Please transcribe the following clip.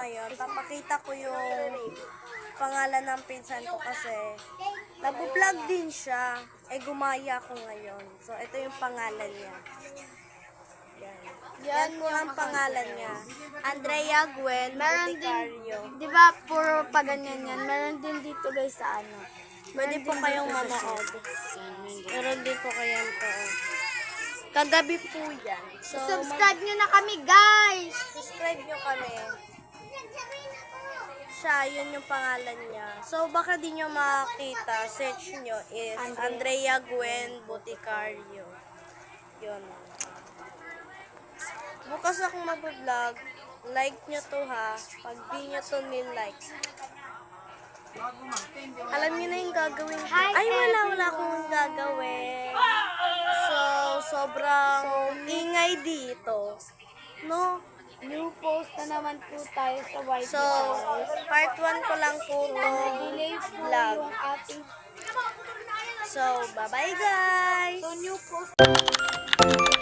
ngayon, papakita ko yung pangalan ng pinsan ko kasi nag-vlog din siya. Gumaya ko ngayon. So, ito yung pangalan niya. Yan po ang pangalan niya. Andrea Gwen Boticario. Di ba, puro pa ganyan yan. Meron din dito guys sa ano. Pwede po kayong manood. Meron din po kayong to. Kagabi po yan. So, Subscribe nyo na kami guys! subscribe nyo kami. Siya, yun yung pangalan niya. So, baka di nyo makakita. Search nyo is Andrea Gwen Boticario. Yun. Bukas akong mag-vlog. Like nyo to ha. Pag di nyo to nil-like. Alam nyo na yung gagawin ko. Ay, wala akong gagawin. So, sobrang ingay dito. No? New post na naman po tayo sa YT. So, part 1 ko lang po to delay po vlog. yung ating So, bye-bye guys! new post.